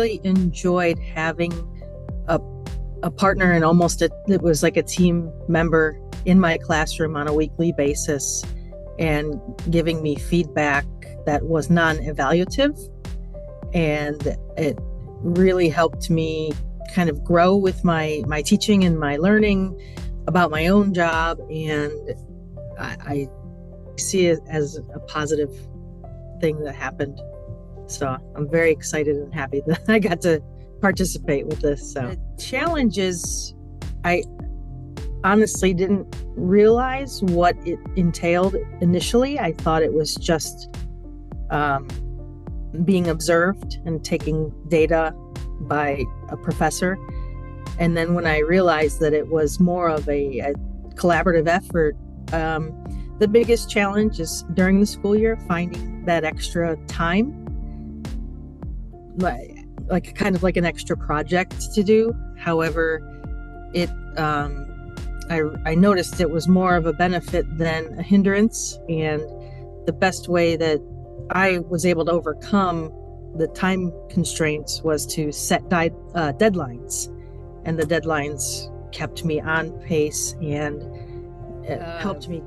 really enjoyed having a partner and it was like a team member in my classroom on a weekly basis and giving me feedback that was non-evaluative. And it really helped me kind of grow with my teaching and my learning about my own job. And I see it as a positive thing that happened. So I'm very excited and happy that I got to participate with this. So the challenge is, I honestly didn't realize what it entailed initially. I thought it was just being observed and taking data by a professor. And then when I realized that it was more of a collaborative effort, the biggest challenge is during the school year, finding that extra time, like kind of like an extra project to do. However, I noticed it was more of a benefit than a hindrance. And the best way that I was able to overcome the time constraints was to set deadlines. And the deadlines kept me on pace and it helped me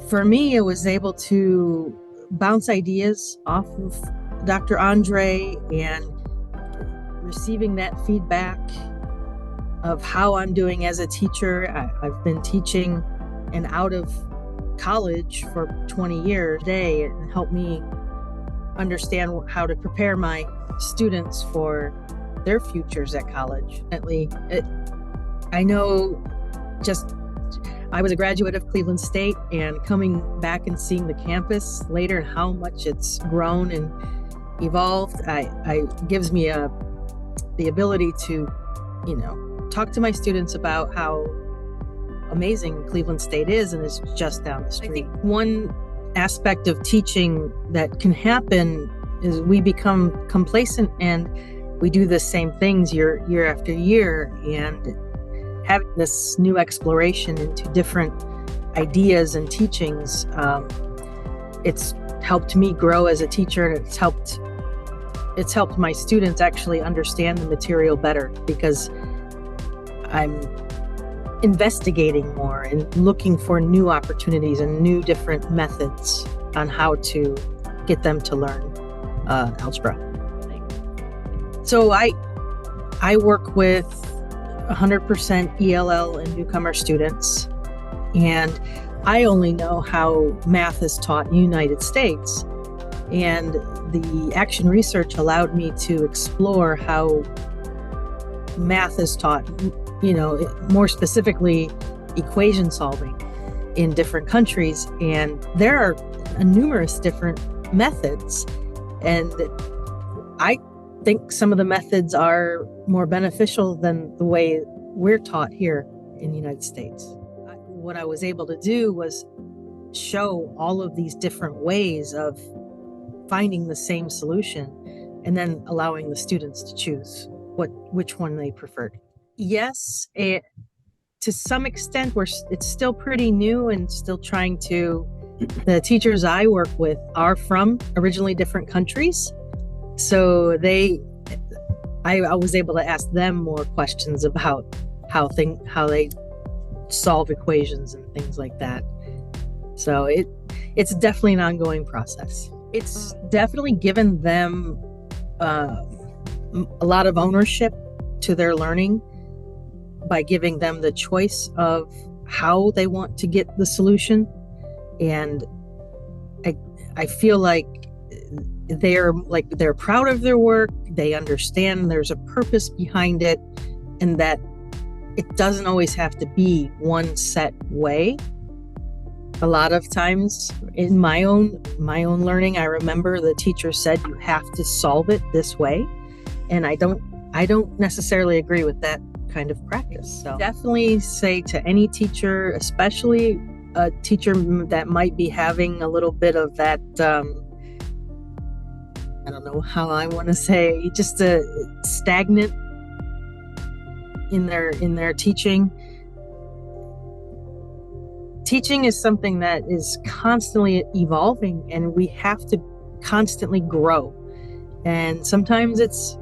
for me, it was able to bounce ideas off of Dr. Andre and receiving that feedback of how I'm doing as a teacher. I've been teaching and out of college for 20 years today, and helped me understand how to prepare my students for their futures at college. I know I was a graduate of Cleveland State, and coming back and seeing the campus later and how much it's grown and evolved, gives me the ability to, talk to my students about how amazing Cleveland State is, and it's just down the street. I think one aspect of teaching that can happen is we become complacent and we do the same things year after year, and having this new exploration into different ideas and teachings, it's helped me grow as a teacher, and it's helped my students actually understand the material better, because I'm investigating more and looking for new opportunities and new different methods on how to get them to learn algebra. So I work with 100% ELL and newcomer students, and I only know how math is taught in the United States. And the action research allowed me to explore how math is taught, more specifically equation solving in different countries. And there are numerous different methods. And I think some of the methods are more beneficial than the way we're taught here in the United States. What I was able to do was show all of these different ways of finding the same solution, and then allowing the students to choose which one they preferred. Yes, to some extent, it's still pretty new and still trying to. The teachers I work with are from originally different countries, so I was able to ask them more questions about how they solve equations and things like that. So it's definitely an ongoing process. It's definitely given them a lot of ownership to their learning by giving them the choice of how they want to get the solution. And I feel like they're proud of their work. They understand there's a purpose behind it, and that it doesn't always have to be one set way. A lot of times in my own learning, I remember the teacher said you have to solve it this way, and I don't necessarily agree with that kind of practice. So definitely say to any teacher, especially a teacher that might be having a little bit of that, I don't know how I want to say, just a stagnant in their teaching. Teaching is something that is constantly evolving, and we have to constantly grow. And sometimes it's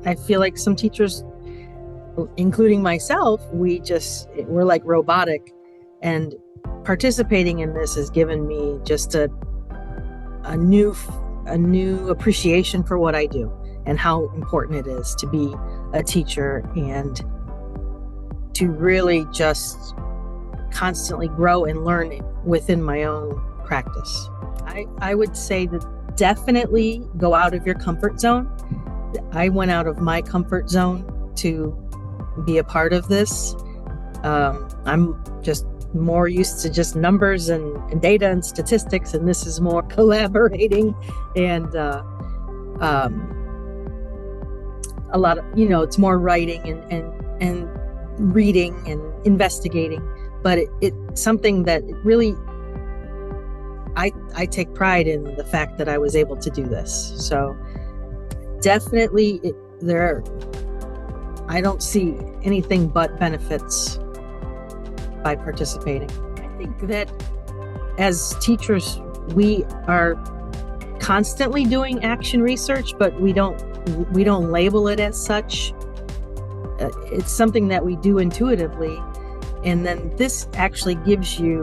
I feel like some teachers, including myself, we're like robotic, and participating in this has given me just a new appreciation for what I do and how important it is to be a teacher and to really just constantly grow and learn within my own practice. I would say that definitely go out of your comfort zone. I went out of my comfort zone to be a part of this. I'm just more used to just numbers and data and statistics, and this is more collaborating and a lot of, it's more writing and reading and investigating, but it's something that really I take pride in the fact that I was able to do this. So definitely I don't see anything but benefits by participating. I think that as teachers, we are constantly doing action research, but we don't label it as such. It's something that we do intuitively, and then this actually gives you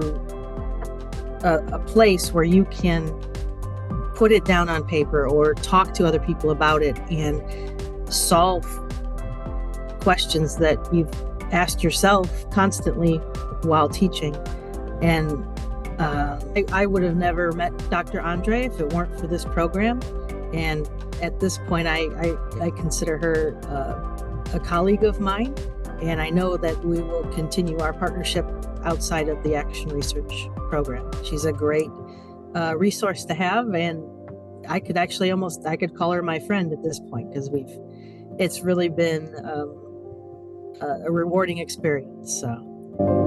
a place where you can put it down on paper or talk to other people about it and solve questions that you've asked yourself constantly while teaching. And I would have never met Dr. Andre if it weren't for this program. And at this point, I consider her a colleague of mine, and I know that we will continue our partnership outside of the Action Research program. She's a great resource to have, and I could call her my friend at this point, because it's really been a rewarding experience. So.